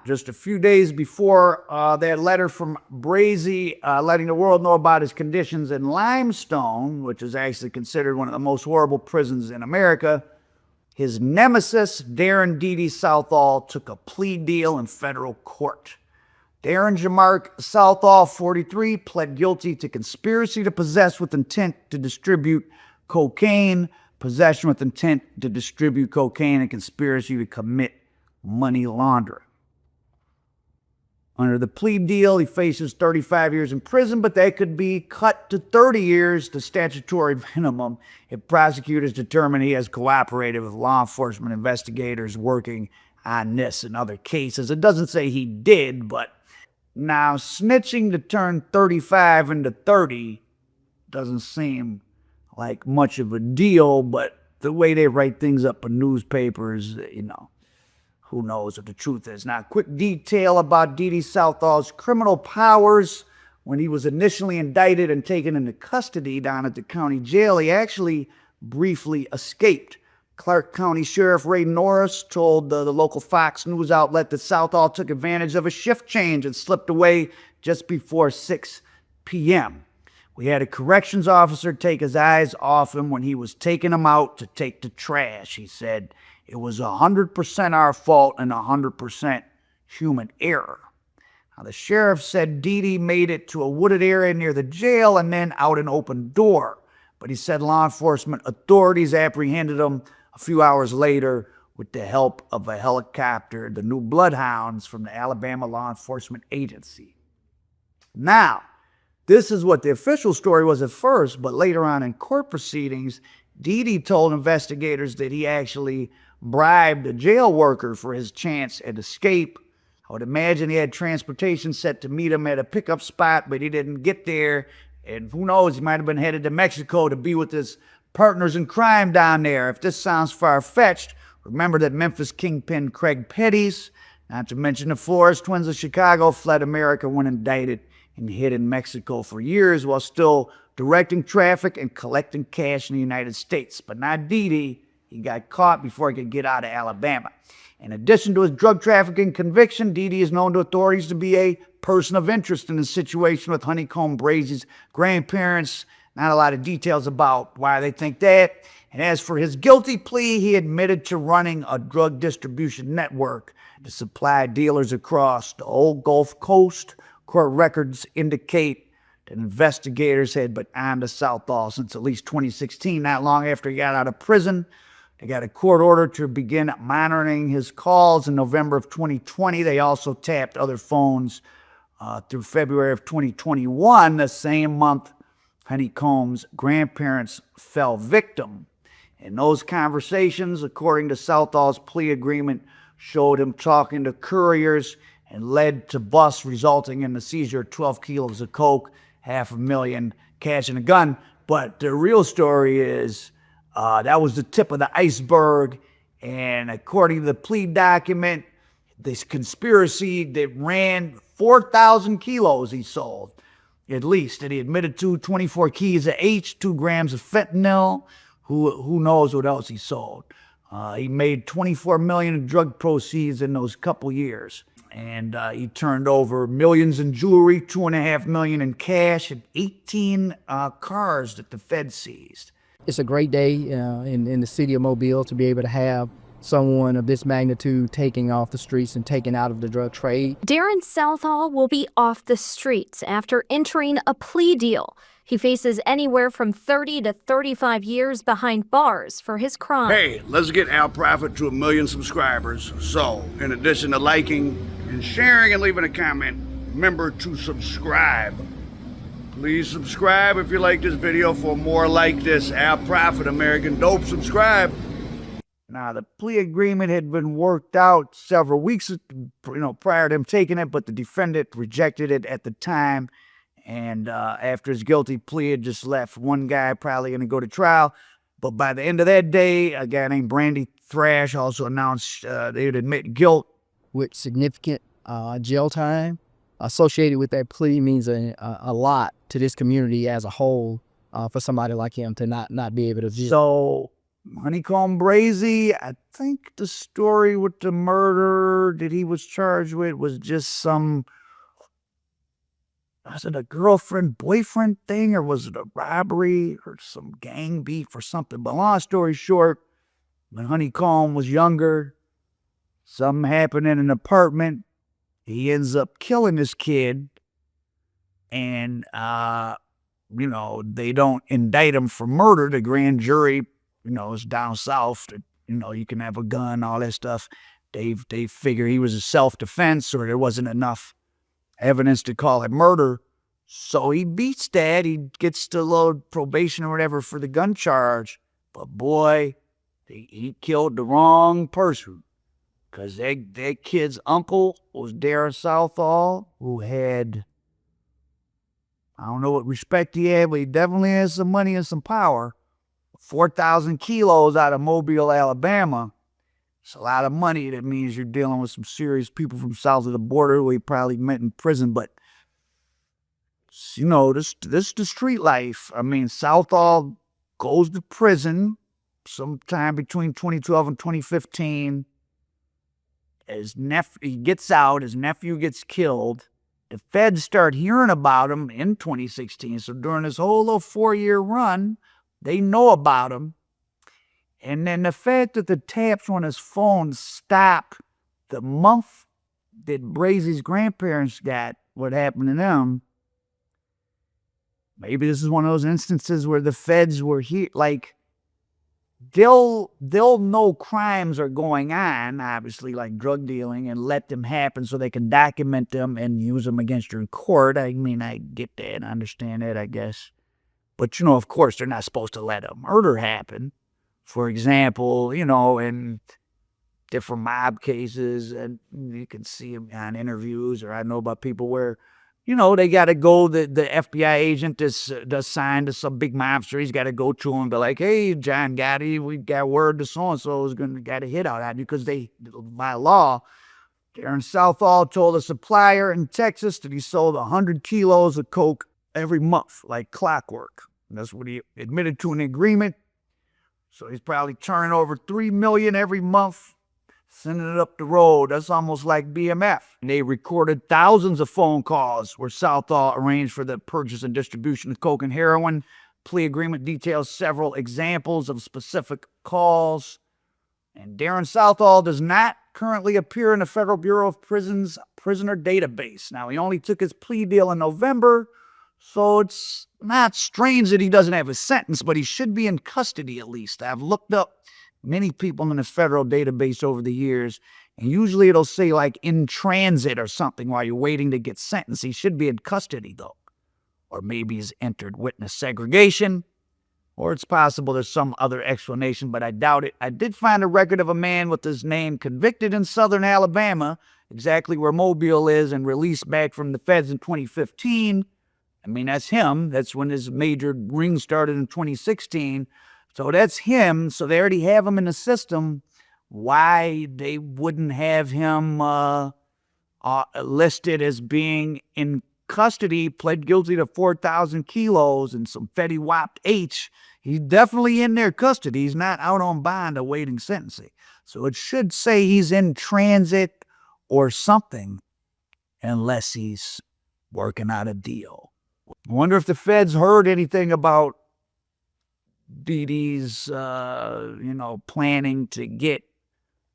Just a few days before that letter from Brazy letting the world know about his conditions in Limestone, which is actually considered one of the most horrible prisons in America, his nemesis, Darren Dede Southall, took a plea deal in federal court. Darren Jamark Southall, 43, pled guilty to conspiracy to possess with intent to distribute cocaine, possession with intent to distribute cocaine, and conspiracy to commit money laundering. Under the plea deal, he faces 35 years in prison, but that could be cut to 30 years, the statutory minimum, if prosecutors determine he has cooperated with law enforcement investigators working on this and other cases. It doesn't say he did, but now snitching to turn 35 into 30 doesn't seem like much of a deal, but the way they write things up in newspapers, who knows what the truth is. Now, quick detail about Dede Southall's criminal powers. When he was initially indicted and taken into custody down at the county jail, he actually briefly escaped. Clark County Sheriff Ray Norris told the local Fox News outlet that Southall took advantage of a shift change and slipped away just before 6 p.m. We had a corrections officer take his eyes off him when he was taking him out to take the trash. He said, "It was 100% our fault and 100% human error." Now, the sheriff said Dede made it to a wooded area near the jail and then out an open door. But he said law enforcement authorities apprehended him a few hours later with the help of a helicopter, the new bloodhounds from the Alabama Law Enforcement Agency. Now, this is what the official story was at first, but later on in court proceedings, Dede told investigators that he actually bribed a jail worker for his chance at escape. I would imagine he had transportation set to meet him at a pickup spot, but he didn't get there. And who knows, he might have been headed to Mexico to be with his partners in crime down there. If this sounds far-fetched, remember that Memphis kingpin Craig Petty's, not to mention the Flores twins of Chicago, fled America when indicted and hid in Mexico for years while still directing traffic and collecting cash in the United States. But not Dede. He got caught before he could get out of Alabama. In addition to his drug trafficking conviction, Dede is known to authorities to be a person of interest in the situation with HoneyKomb's Brazy's grandparents. Not a lot of details about why they think that. And as for his guilty plea, he admitted to running a drug distribution network to supply dealers across the old Gulf Coast. Court records indicate that investigators had been on to Southall since at least 2016, not long after he got out of prison. They got a court order to begin monitoring his calls in November of 2020. They also tapped other phones through February of 2021, the same month HoneyKomb's grandparents fell victim. And those conversations, according to Southall's plea agreement, showed him talking to couriers and led to busts, resulting in the seizure of 12 kilos of coke, $500,000 cash and a gun. But the real story is that was the tip of the iceberg. And according to the plea document, this conspiracy that ran 4,000 kilos he sold, at least, that he admitted to, 24 keys of H, 2 grams of fentanyl. Who knows what else he sold. He made $24 million in drug proceeds in those couple years. And he turned over millions in jewelry, $2.5 million in cash, and 18 cars that the Fed seized. It's a great day in the city of Mobile to be able to have someone of this magnitude taking off the streets and taking out of the drug trade. Darren Southall will be off the streets after entering a plea deal. He faces anywhere from 30 to 35 years behind bars for his crime. Hey, let's get Al Prophet to 1 million subscribers. So, in addition to liking and sharing and leaving a comment, remember to subscribe. Please subscribe if you like this video for more like this. Al Prophet, American Dope, subscribe. Now, the plea agreement had been worked out several weeks prior to him taking it, but the defendant rejected it at the time. And after his guilty plea, it just left one guy probably going to go to trial. But by the end of that day, a guy named Brandy Thrash also announced they would admit guilt. With significant jail time associated with that plea means a lot to this community as a whole for somebody like him to not be able to. So Honeycomb Brazy, I think the story with the murder that he was charged with was just some, was it a girlfriend, boyfriend thing, or was it a robbery or some gang beef or something? But long story short, when Honeycomb was younger, something happened in an apartment. He ends up killing this kid, and, they don't indict him for murder. The grand jury, is down south. You can have a gun, all that stuff. They figure he was a self-defense, or there wasn't enough evidence to call it murder. So he beats that. He gets the little probation or whatever for the gun charge. But boy, he killed the wrong person. Because that kid's uncle was Darren Southall, who had, I don't know what respect he had, but he definitely had some money and some power. 4,000 kilos out of Mobile, Alabama. It's a lot of money. That means you're dealing with some serious people from south of the border who he probably met in prison. But, this is the street life. I mean, Southall goes to prison sometime between 2012 and 2015. He gets out. His nephew gets killed. The feds start hearing about him in 2016. So during this whole little 4-year run, they know about him. And then the fact that the taps on his phone stop the month that Brazy's grandparents got what happened to them, maybe this is one of those instances where the feds were here, like, they'll know crimes are going on, obviously, like drug dealing, and let them happen so they can document them and use them against you in court. I mean, I get that, I understand that, I guess. But, of course, they're not supposed to let a murder happen. For example, in different mob cases, and you can see them on interviews, or I know about people where, they got to go, the FBI agent does sign to some big mobster. He's got to go to him and be like, hey, John Gotti, we got word that so-and-so is going to get a hit out at you, because by law, Darren Southall told a supplier in Texas that he sold 100 kilos of coke every month, like clockwork. And that's what he admitted to an agreement. So he's probably turning over $3 million every month, sending it up the road. That's almost like BMF. And they recorded thousands of phone calls where Southall arranged for the purchase and distribution of coke and heroin. Plea agreement details several examples of specific calls. And Darren Southall does not currently appear in the Federal Bureau of Prisons prisoner database. Now, he only took his plea deal in November, so it's not strange that he doesn't have a sentence, but he should be in custody at least. I've looked up many people in the federal database over the years, and usually it'll say like in transit or something while you're waiting to get sentenced. He should be in custody, though. Or maybe he's entered witness segregation, or it's possible there's some other explanation, but I doubt it. I did find a record of a man with his name convicted in southern Alabama, exactly where Mobile is, and released back from the feds in 2015. I mean, that's him. That's when his major ring started in 2016. So that's him. So they already have him in the system. Why they wouldn't have him listed as being in custody, pled guilty to 4,000 kilos and some Fetty Wap H. He's definitely in their custody. He's not out on bond awaiting sentencing. So it should say he's in transit or something, unless he's working out a deal. I wonder if the feds heard anything about Dee Dee's, planning to get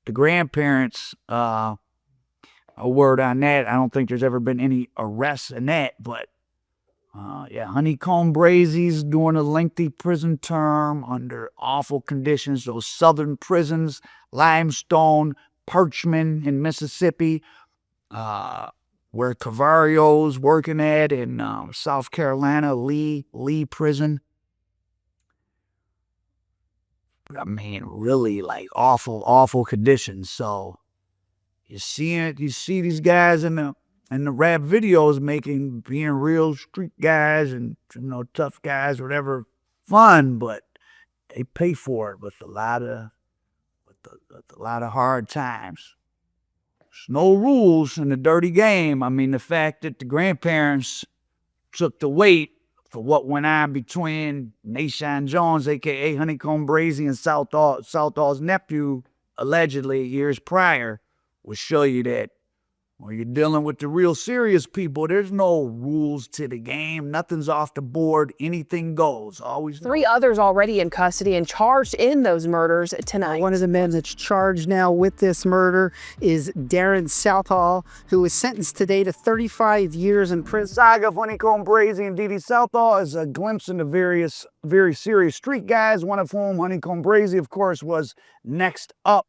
the grandparents a word on that. I don't think there's ever been any arrests in that, but Honeycomb Brazy's doing a lengthy prison term under awful conditions. Those southern prisons, Limestone, Parchman in Mississippi, where Cavario's working at in South Carolina, Lee Prison. I mean, really, like, awful conditions. So you see these guys in the rap videos being real street guys and tough guys, whatever, fun, but they pay for it with a lot of hard times. There's no rules in the dirty game. I mean, the fact that the grandparents took the weight for what went on between Nashawn Jones, a.k.a. Honeycomb Brazy, and Southall's nephew, allegedly years prior, will show you that when you're dealing with the real serious people, there's no rules to the game. Nothing's off the board. Anything goes. Always. 3 others already in custody and charged in those murders tonight. One of the men that's charged now with this murder is Darren Southall, who was sentenced today to 35 years in prison. Saga of Honeycomb Brazy and Dee Southall is a glimpse into various very serious street guys, one of whom, Honeycomb Brazy, of course, was next up